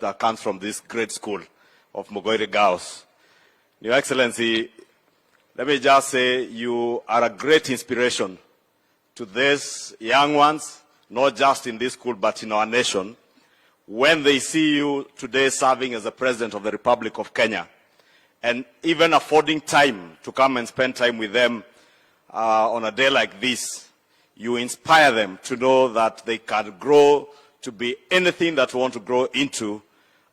that comes from this great school of Mogoire Girls. Your Excellency, let me just say you are a great inspiration to these young ones, not just in this school but in our nation, when they see you today serving as the President of the Republic of Kenya, and even affording time to come and spend time with them on a day like this. You inspire them to know that they can grow to be anything that they want to grow into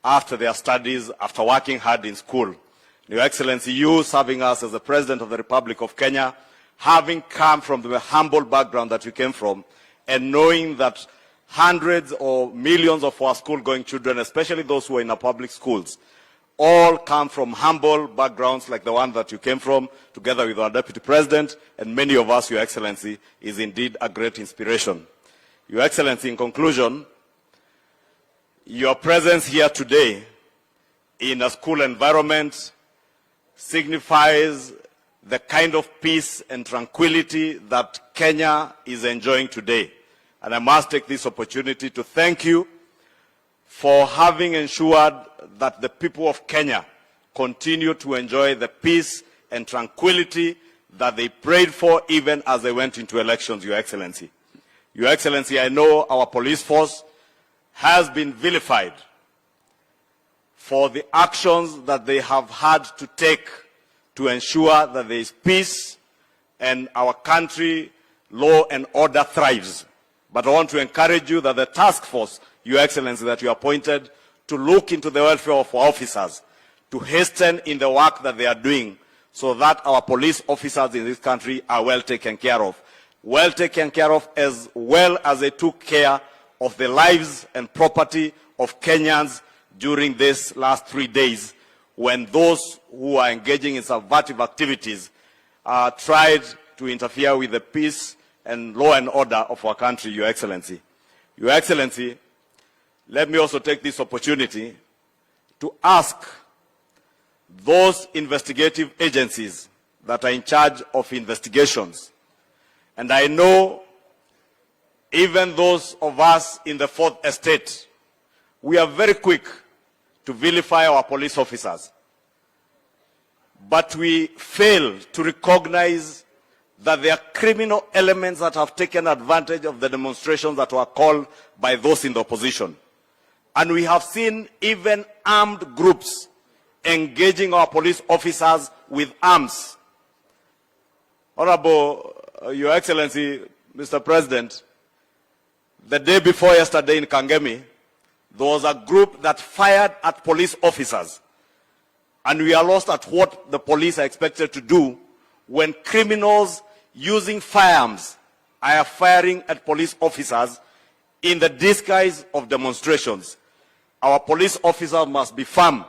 after their studies, after working hard in school. Your Excellency, you serving us as the President of the Republic of Kenya, having come from the humble background that you came from, and knowing that hundreds or millions of our school-going children, especially those who are in our public schools, all come from humble backgrounds like the one that you came from, together with our Deputy President, and many of us, Your Excellency, is indeed a great inspiration. Your Excellency, in conclusion, your presence here today in a school environment signifies the kind of peace and tranquility that Kenya is enjoying today. And I must take this opportunity to thank you for having ensured that the people of Kenya continue to enjoy the peace and tranquility that they prayed for even as they went into elections, Your Excellency. Your Excellency, I know our police force has been vilified for the actions that they have had to take to ensure that there is peace and our country, law and order thrives. But I want to encourage you that the task force, Your Excellency, that you appointed to look into the welfare of our officers, to hasten in the work that they are doing so that our police officers in this country are well taken care of. Well taken care of as well as they took care of the lives and property of Kenyans during these last 3 days when those who are engaging in subversive activities tried to interfere with the peace and law and order of our country, Your Excellency. Your Excellency, let me also take this opportunity to ask those investigative agencies that are in charge of investigations, and I know even those of us in the Fourth Estate, we are very quick to vilify our police officers, but we fail to recognize that there are criminal elements that have taken advantage of the demonstrations that were called by those in the opposition. And we have seen even armed groups engaging our police officers with arms. Honorable Your Excellency, Mr. President, the day before yesterday in Kangemi, there was a group that fired at police officers. And we are lost at what the police are expected to do when criminals using firearms are firing at police officers in the disguise of demonstrations. Our police officers must be firm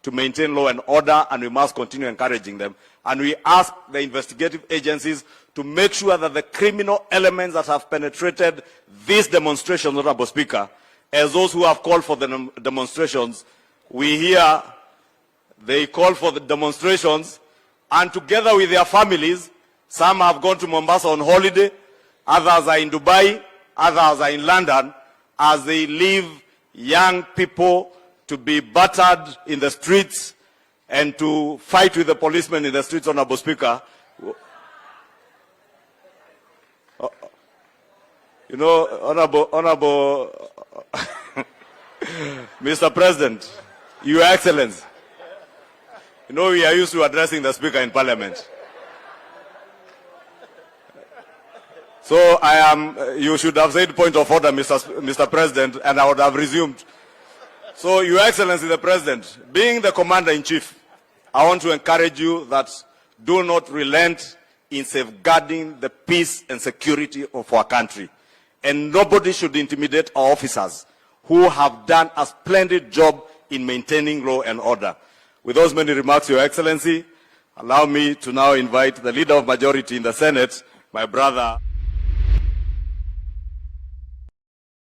to maintain law and order, and we must continue encouraging them. And we ask the investigative agencies to make sure that the criminal elements that have penetrated these demonstrations, Honorable Speaker, as those who have called for the demonstrations, we hear they call for the demonstrations, and together with their families, some have gone to Mombasa on holiday, others are in Dubai, others are in London, as they leave young people to be battered in the streets and to fight with the policemen in the streets, Honorable Speaker. You know, Honorable Mr. President, Your Excellency, you know we are used to addressing the Speaker in Parliament. So you should have said point of order, Mr. President, and I would have resumed. So, Your Excellency the President, being the Commander-in-Chief, I want to encourage you that do not relent in safeguarding the peace and security of our country. And nobody should intimidate our officers who have done a splendid job in maintaining law and order. With those many remarks, Your Excellency, allow me to now invite the Leader of Majority in the Senate, my brother.